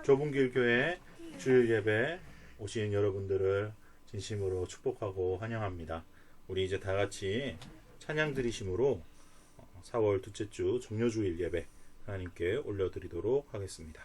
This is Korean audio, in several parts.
좁은 길 교회 주일 예배 오신 여러분들을 진심으로 축복하고 환영합니다. 우리 이제 다 같이 찬양 드리심으로 4월 둘째 주 종료주일 예배 하나님께 올려드리도록 하겠습니다.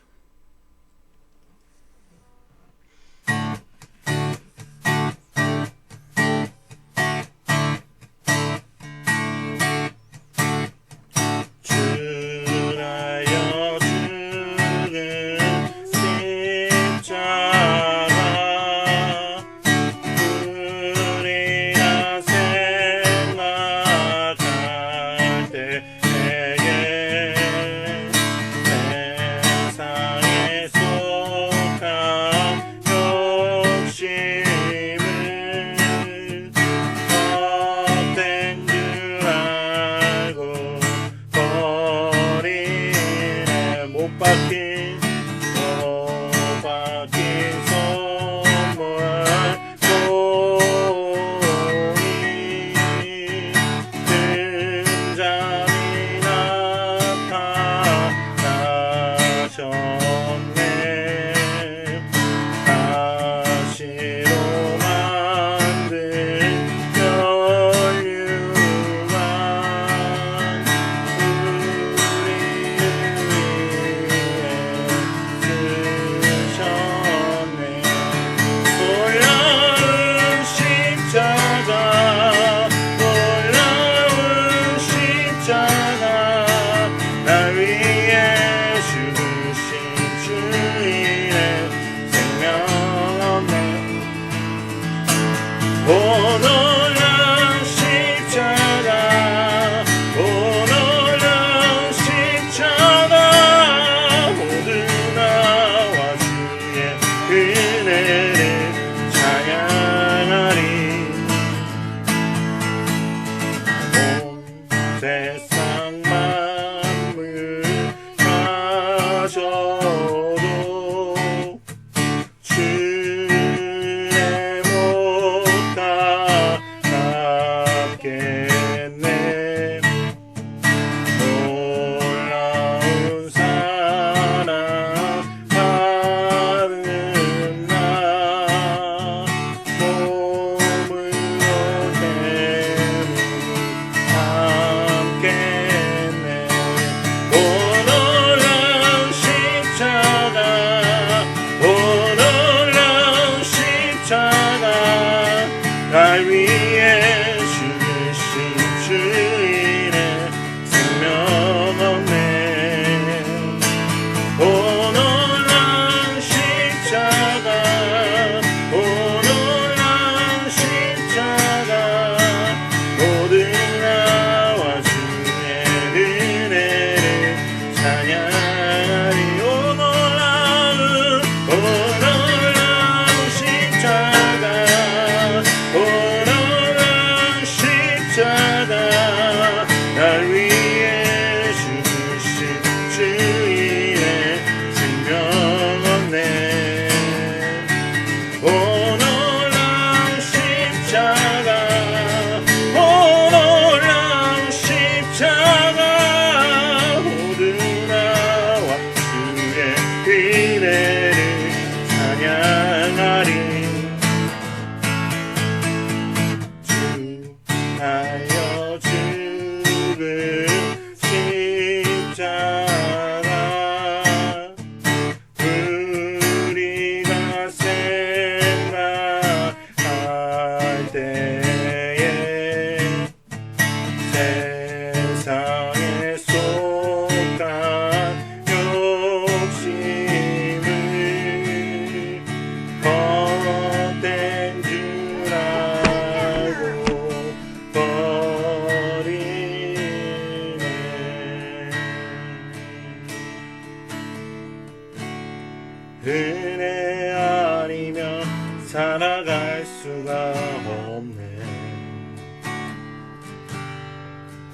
은혜 아니면 살아갈 수가 없네.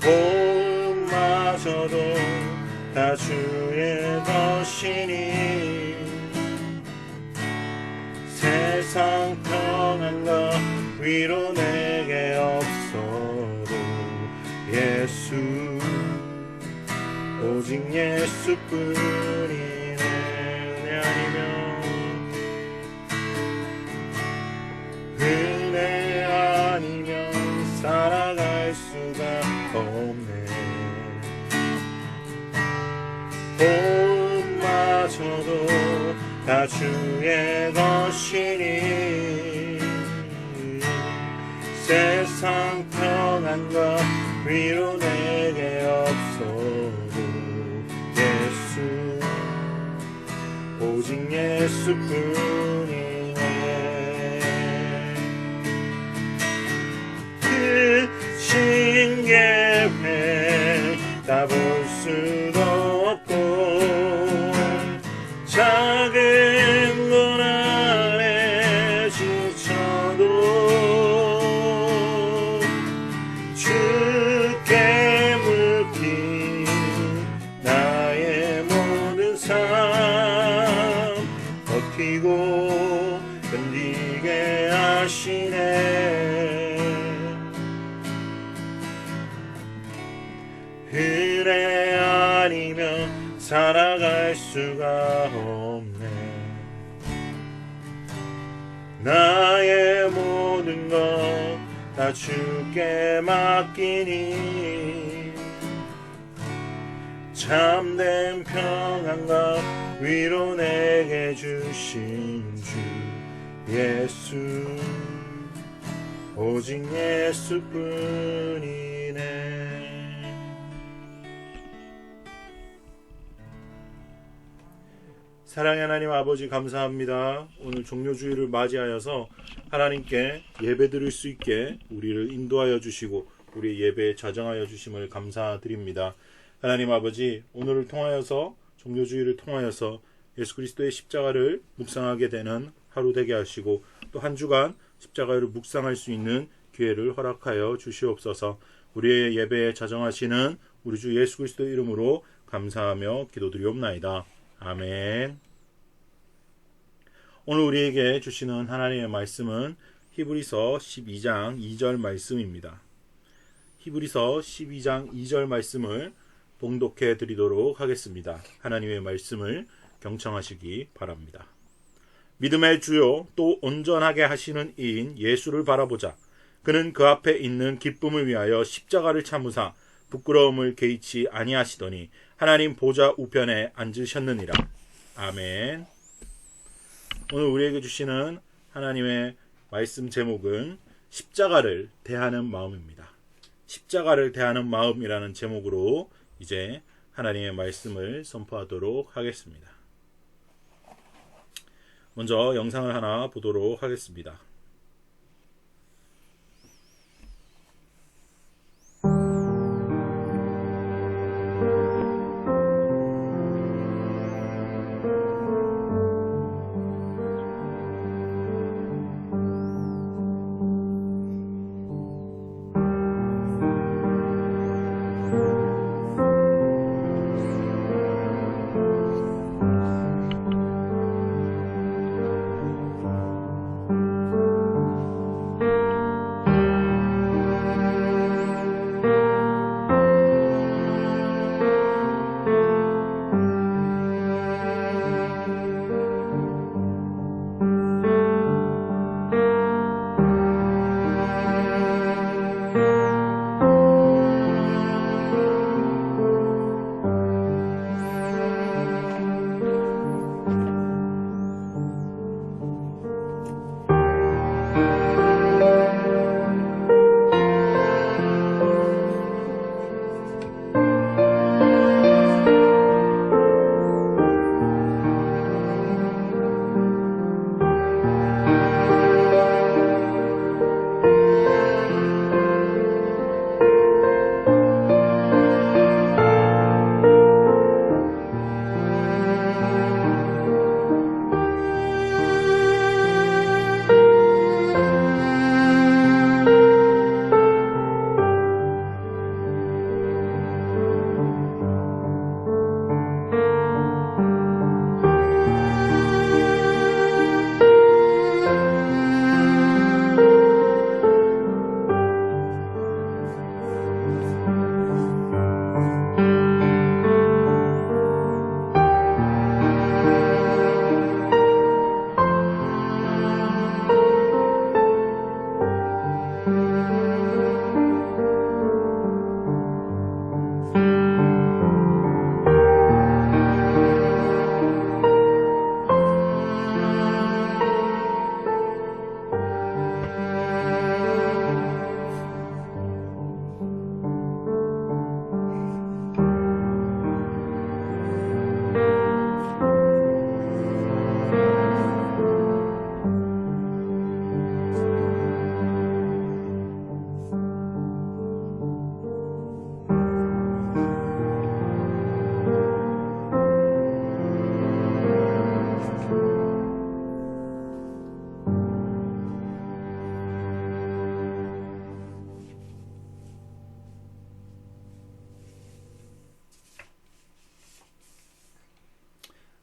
호흡마저도 다 주의 것이니 세상 평안과 위로 내게 없어도 예수 오직 예수뿐이네. 은혜 아니면 하셔도 다 주의 것이니 세상 평안과 위로 내게 없어도 예수 오직 예수뿐이네. 그 신계획 다 볼 수도 없고 작은 고난에 지쳐도 주께 묻힌 나의 모든 삶 버티고 견디게 하시네. 은혜 아니면 살아갈 수가 없네. 나의 모든 것 다 주께 맡기니 참된 평안과 위로 내게 주신 주 예수 오직 예수뿐이네. 사랑의 하나님 아버지 감사합니다. 오늘 종료주일을 맞이하여서 하나님께 예배드릴 수 있게 우리를 인도하여 주시고 우리의 예배에 자정하여 주심을 감사드립니다. 하나님 아버지 오늘을 통하여서 종료주일을 통하여서 예수 그리스도의 십자가를 묵상하게 되는 하루 되게 하시고 또 한 주간 십자가를 묵상할 수 있는 기회를 허락하여 주시옵소서. 우리의 예배에 자정하시는 우리 주 예수 그리스도 이름으로 감사하며 기도드리옵나이다. 아멘. 오늘 우리에게 주시는 하나님의 말씀은 히브리서 12장 2절 말씀입니다. 히브리서 12장 2절 말씀을 봉독해 드리도록 하겠습니다. 하나님의 말씀을 경청하시기 바랍니다. 믿음의 주요 또 온전하게 하시는 이인 예수를 바라보자. 그는 그 앞에 있는 기쁨을 위하여 십자가를 참으사 부끄러움을 개의치 아니하시더니 하나님 보좌 우편에 앉으셨느니라. 아멘. 오늘 우리에게 주시는 하나님의 말씀 제목은 십자가를 대하는 마음입니다. 십자가를 대하는 마음이라는 제목으로 이제 하나님의 말씀을 선포하도록 하겠습니다. 먼저 영상을 하나 보도록 하겠습니다.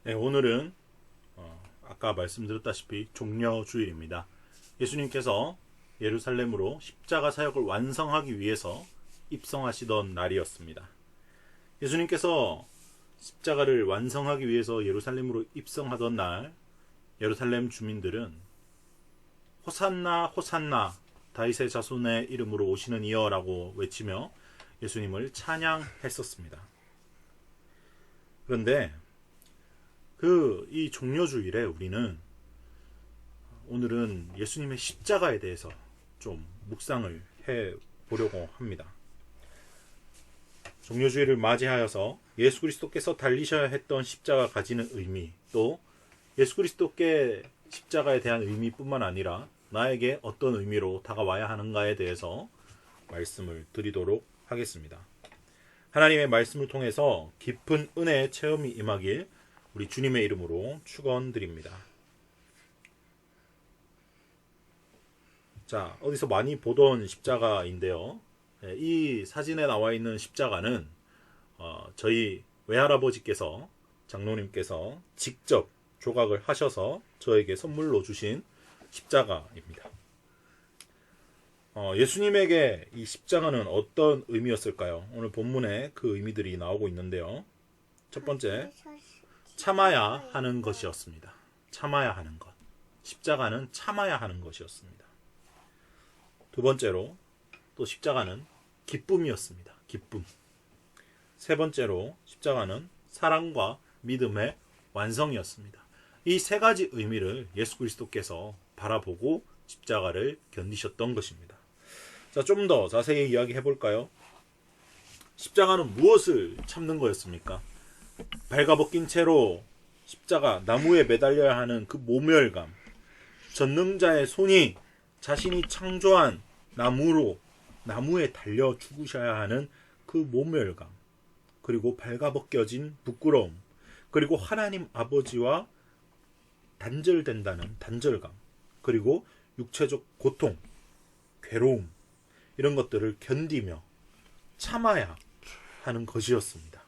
네, 오늘은 아까 말씀드렸다시피 종려주일입니다. 예수님께서 예루살렘으로 십자가 사역을 완성하기 위해서 입성하시던 날이었습니다. 예수님께서 십자가를 완성하기 위해서 예루살렘으로 입성하던 날, 예루살렘 주민들은 호산나 호산나 다윗의 자손의 이름으로 오시는 이여라고 외치며 예수님을 찬양했었습니다. 그런데 이 종려주일에 우리는 오늘은 예수님의 십자가에 대해서 좀 묵상을 해 보려고 합니다. 종려주일을 맞이하여서 예수 그리스도께서 달리셔야 했던 십자가 가지는 의미, 또 예수 그리스도께 십자가에 대한 의미뿐만 아니라 나에게 어떤 의미로 다가와야 하는가에 대해서 말씀을 드리도록 하겠습니다. 하나님의 말씀을 통해서 깊은 은혜의 체험이 임하길 우리 주님의 이름으로 축원드립니다. 자, 어디서 많이 보던 십자가인데요. 이 사진에 나와 있는 십자가는 저희 외할아버지께서, 장로님께서 직접 조각을 하셔서 저에게 선물로 주신 십자가입니다. 예수님에게 이 십자가는 어떤 의미였을까요? 오늘 본문에 그 의미들이 나오고 있는데요. 첫 번째, 참아야 하는 것이었습니다. 참아야 하는 것. 십자가는 참아야 하는 것이었습니다. 두 번째로, 또 십자가는 기쁨이었습니다. 기쁨. 세 번째로, 십자가는 사랑과 믿음의 완성이었습니다. 이 세 가지 의미를 예수 그리스도께서 바라보고 십자가를 견디셨던 것입니다. 자, 좀 더 자세히 이야기해 볼까요? 십자가는 무엇을 참는 거였습니까? 발가벗긴 채로 십자가 나무에 매달려야 하는 그 모멸감, 전능자의 손이 자신이 창조한 나무에 달려 죽으셔야 하는 그 모멸감, 그리고 발가벗겨진 부끄러움, 그리고 하나님 아버지와 단절된다는 단절감, 그리고 육체적 고통, 괴로움, 이런 것들을 견디며 참아야 하는 것이었습니다.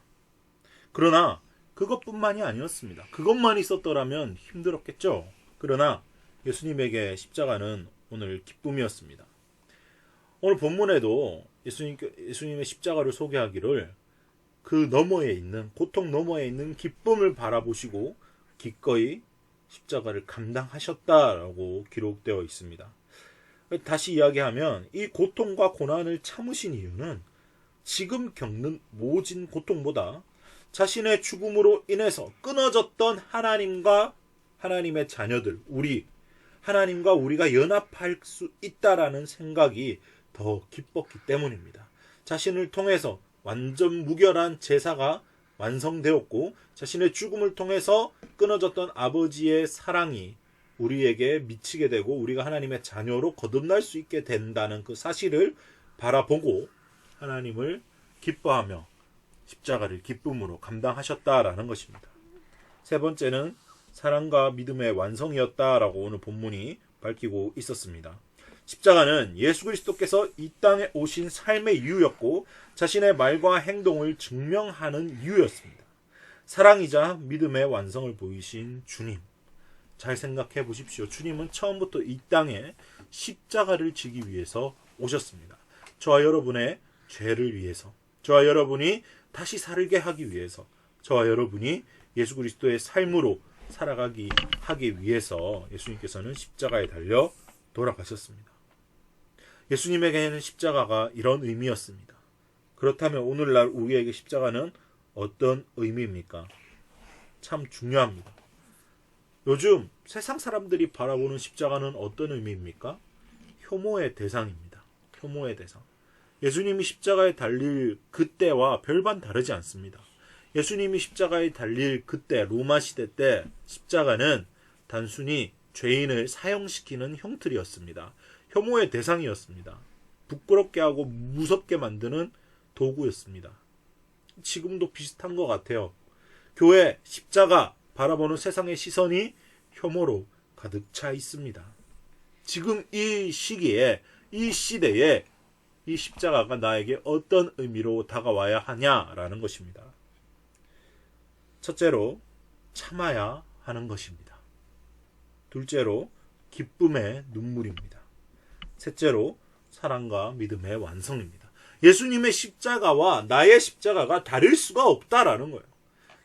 그러나 그것뿐만이 아니었습니다. 그것만 있었더라면 힘들었겠죠. 그러나 예수님에게 십자가는 오늘 기쁨이었습니다. 오늘 본문에도 예수님의 십자가를 소개하기를 그 너머에 있는, 고통 너머에 있는 기쁨을 바라보시고 기꺼이 십자가를 감당하셨다라고 기록되어 있습니다. 다시 이야기하면 이 고통과 고난을 참으신 이유는 지금 겪는 모진 고통보다 자신의 죽음으로 인해서 끊어졌던 하나님과 하나님의 자녀들, 하나님과 우리가 연합할 수 있다라는 생각이 더 기뻤기 때문입니다. 자신을 통해서 완전 무결한 제사가 완성되었고, 자신의 죽음을 통해서 끊어졌던 아버지의 사랑이 우리에게 미치게 되고 우리가 하나님의 자녀로 거듭날 수 있게 된다는 그 사실을 바라보고 하나님을 기뻐하며 십자가를 기쁨으로 감당하셨다라는 것입니다. 세 번째는 사랑과 믿음의 완성이었다라고 오늘 본문이 밝히고 있었습니다. 십자가는 예수 그리스도께서 이 땅에 오신 삶의 이유였고 자신의 말과 행동을 증명하는 이유였습니다. 사랑이자 믿음의 완성을 보이신 주님. 잘 생각해 보십시오. 주님은 처음부터 이 땅에 십자가를 지기 위해서 오셨습니다. 저와 여러분의 죄를 위해서, 저와 여러분이 다시 살게 하기 위해서, 저와 여러분이 예수 그리스도의 삶으로 살아가기 하기 위해서 예수님께서는 십자가에 달려 돌아가셨습니다. 예수님에게는 십자가가 이런 의미였습니다. 그렇다면 오늘날 우리에게 십자가는 어떤 의미입니까? 참 중요합니다. 요즘 세상 사람들이 바라보는 십자가는 어떤 의미입니까? 혐오의 대상입니다. 혐오의 대상. 예수님이 십자가에 달릴 그때와 별반 다르지 않습니다. 예수님이 십자가에 달릴 그때, 로마 시대 때 십자가는 단순히 죄인을 사형시키는 형틀이었습니다. 혐오의 대상이었습니다. 부끄럽게 하고 무섭게 만드는 도구였습니다. 지금도 비슷한 것 같아요. 교회, 십자가 바라보는 세상의 시선이 혐오로 가득 차 있습니다. 지금 이 시기에, 이 시대에 이 십자가가 나에게 어떤 의미로 다가와야 하냐라는 것입니다. 첫째로 참아야 하는 것입니다. 둘째로 기쁨의 눈물입니다. 셋째로 사랑과 믿음의 완성입니다. 예수님의 십자가와 나의 십자가가 다를 수가 없다라는 거예요.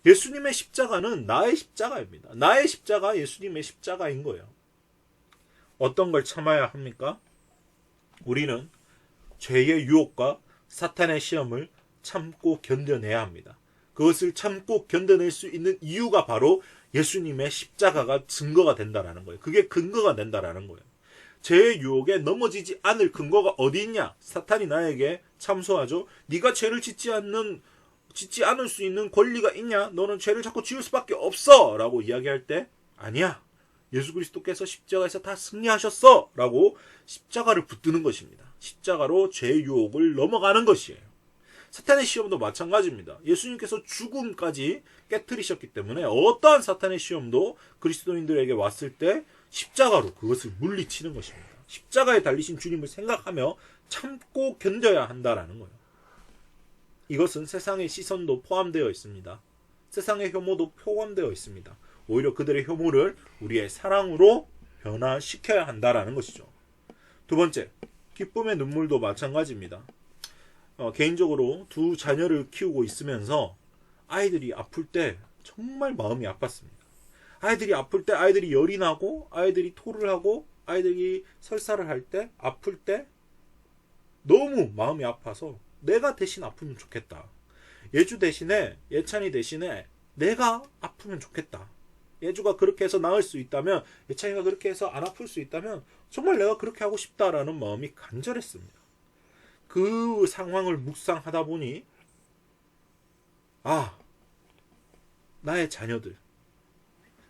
예수님의 십자가는 나의 십자가입니다. 나의 십자가 예수님의 십자가인 거예요. 어떤 걸 참아야 합니까? 우리는 죄의 유혹과 사탄의 시험을 참고 견뎌내야 합니다. 그것을 참고 견뎌낼 수 있는 이유가 바로 예수님의 십자가가 증거가 된다라는 거예요. 그게 근거가 된다라는 거예요. 죄의 유혹에 넘어지지 않을 근거가 어디 있냐? 사탄이 나에게 참소하죠. 네가 죄를 짓지 않을 수 있는 권리가 있냐? 너는 죄를 자꾸 지을 수밖에 없어! 라고 이야기할 때 아니야. 예수 그리스도께서 십자가에서 다 승리하셨어! 라고 십자가를 붙드는 것입니다. 십자가로 죄의 유혹을 넘어가는 것이에요. 사탄의 시험도 마찬가지입니다. 예수님께서 죽음까지 깨트리셨기 때문에 어떠한 사탄의 시험도 그리스도인들에게 왔을 때 십자가로 그것을 물리치는 것입니다. 십자가에 달리신 주님을 생각하며 참고 견뎌야 한다라는 거예요. 이것은 세상의 시선도 포함되어 있습니다. 세상의 혐오도 포함되어 있습니다. 오히려 그들의 혐오를 우리의 사랑으로 변화시켜야 한다라는 것이죠. 두 번째, 기쁨의 눈물도 마찬가지입니다. 개인적으로 두 자녀를 키우고 있으면서 아이들이 아플 때 정말 마음이 아팠습니다. 아이들이 아플 때 아이들이 열이 나고 아이들이 토를 하고 아이들이 설사를 할 때 아플 때 너무 마음이 아파서 내가 대신 아프면 좋겠다. 예주 대신에 예찬이 대신에 내가 아프면 좋겠다. 예주가 그렇게 해서 나을 수 있다면 예찬이가 그렇게 해서 안 아플 수 있다면 정말 내가 그렇게 하고 싶다라는 마음이 간절했습니다. 그 상황을 묵상하다 보니 나의 자녀들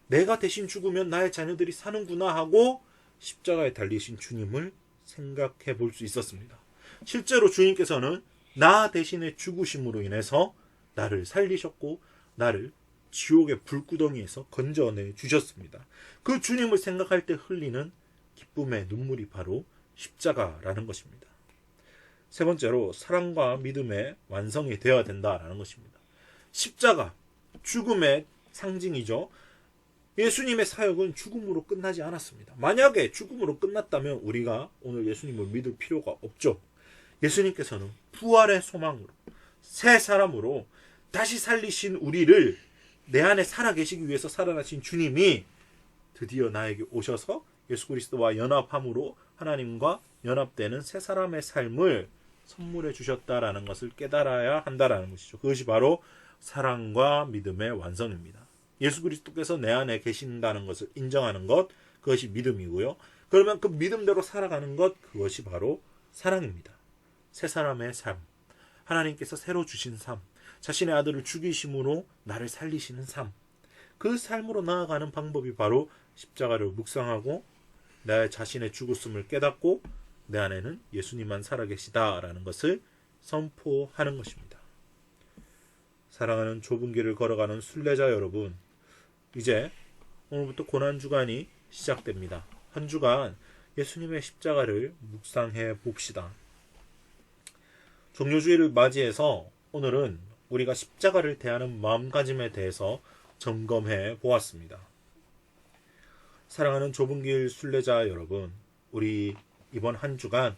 내가 대신 죽으면 나의 자녀들이 사는구나 하고 십자가에 달리신 주님을 생각해 볼 수 있었습니다. 실제로 주님께서는 나 대신에 죽으심으로 인해서 나를 살리셨고 나를 지옥의 불구덩이에서 건져내 주셨습니다. 그 주님을 생각할 때 흘리는 기쁨의 눈물이 바로 십자가라는 것입니다. 세 번째로 사랑과 믿음의 완성이 되어야 된다라는 것입니다. 십자가, 죽음의 상징이죠. 예수님의 사역은 죽음으로 끝나지 않았습니다. 만약에 죽음으로 끝났다면 우리가 오늘 예수님을 믿을 필요가 없죠. 예수님께서는 부활의 소망으로 새 사람으로 다시 살리신 우리를 내 안에 살아계시기 위해서 살아나신 주님이 드디어 나에게 오셔서 예수 그리스도와 연합함으로 하나님과 연합되는 새 사람의 삶을 선물해 주셨다라는 것을 깨달아야 한다라는 것이죠. 그것이 바로 사랑과 믿음의 완성입니다. 예수 그리스도께서 내 안에 계신다는 것을 인정하는 것, 그것이 믿음이고요. 그러면 그 믿음대로 살아가는 것, 그것이 바로 사랑입니다. 새 사람의 삶, 하나님께서 새로 주신 삶, 자신의 아들을 죽이심으로 나를 살리시는 삶, 그 삶으로 나아가는 방법이 바로 십자가를 묵상하고 내 자신의 죽었음을 깨닫고 내 안에는 예수님만 살아계시다라는 것을 선포하는 것입니다. 사랑하는 좁은 길을 걸어가는 순례자 여러분, 이제 오늘부터 고난주간이 시작됩니다. 한 주간 예수님의 십자가를 묵상해 봅시다. 종료주일을 맞이해서 오늘은 우리가 십자가를 대하는 마음가짐에 대해서 점검해 보았습니다. 사랑하는 좁은 길 순례자 여러분, 우리 이번 한 주간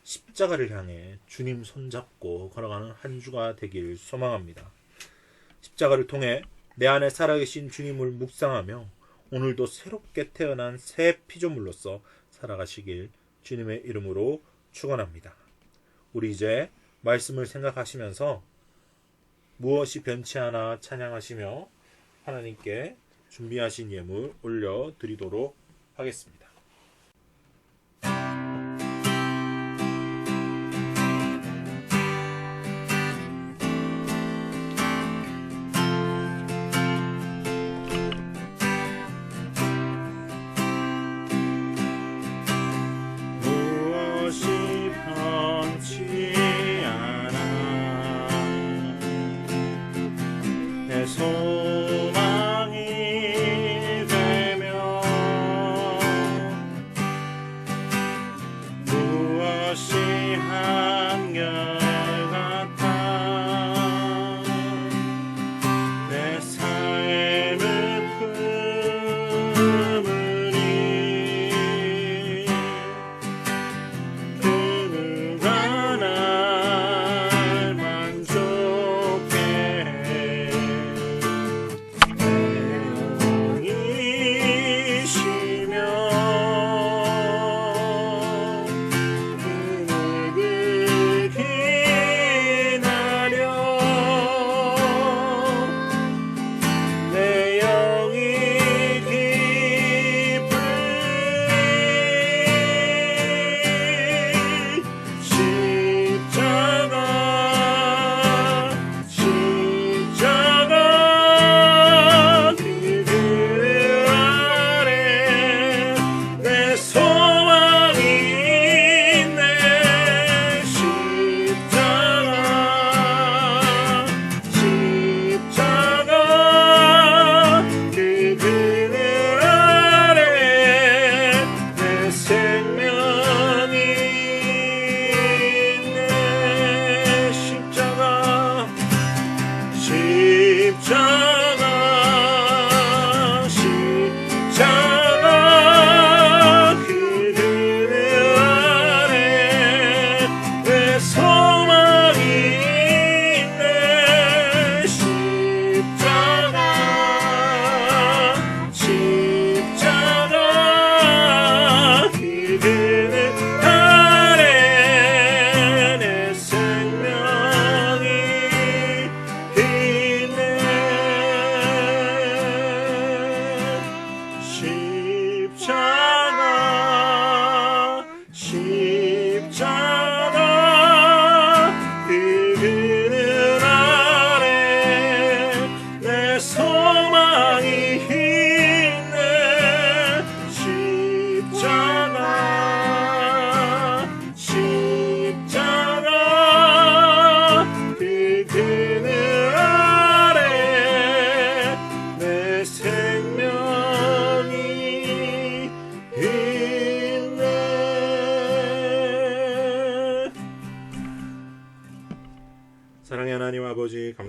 십자가를 향해 주님 손잡고 걸어가는 한 주가 되길 소망합니다. 십자가를 통해 내 안에 살아계신 주님을 묵상하며 오늘도 새롭게 태어난 새 피조물로서 살아가시길 주님의 이름으로 축원합니다. 우리 이제 말씀을 생각하시면서 무엇이 변치 않아 찬양하시며 하나님께 준비하신 예물 올려드리도록 하겠습니다. 소망이 되며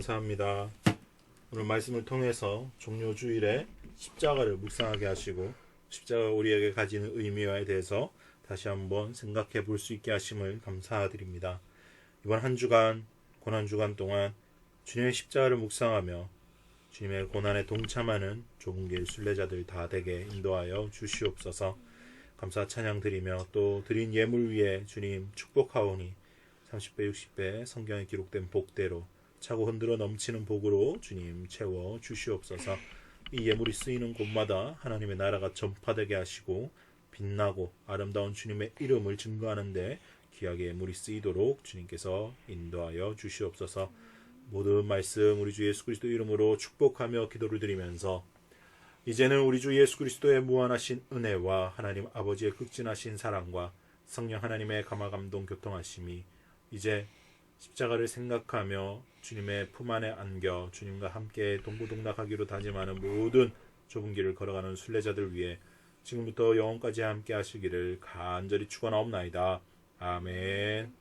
감사합니다. 오늘 말씀을 통해서 종료주일에 십자가를 묵상하게 하시고 십자가가 우리에게 가지는 의미에 대해서 다시 한번 생각해 볼 수 있게 하심을 감사드립니다. 이번 한 주간 고난주간 동안 주님의 십자가를 묵상하며 주님의 고난에 동참하는 좁은 길 순례자들 다 되게 인도하여 주시옵소서. 감사 찬양 드리며 또 드린 예물 위에 주님 축복하오니 30배 60배 성경에 기록된 복대로 차고 흔들어 넘치는 복으로 주님 채워 주시옵소서. 이 예물이 쓰이는 곳마다 하나님의 나라가 전파되게 하시고 빛나고 아름다운 주님의 이름을 증거하는데 귀하게 예물이 쓰이도록 주님께서 인도하여 주시옵소서. 모든 말씀 우리 주 예수 그리스도 이름으로 축복하며 기도를 드리면서 이제는 우리 주 예수 그리스도의 무한하신 은혜와 하나님 아버지의 극진하신 사랑과 성령 하나님의 감화감동 교통하심이 이제 십자가를 생각하며 주님의 품 안에 안겨 주님과 함께 동고동락하기로 다짐하는 모든 좁은 길을 걸어가는 순례자들 위해 지금부터 영원까지 함께 하시기를 간절히 축원하옵나이다. 아멘.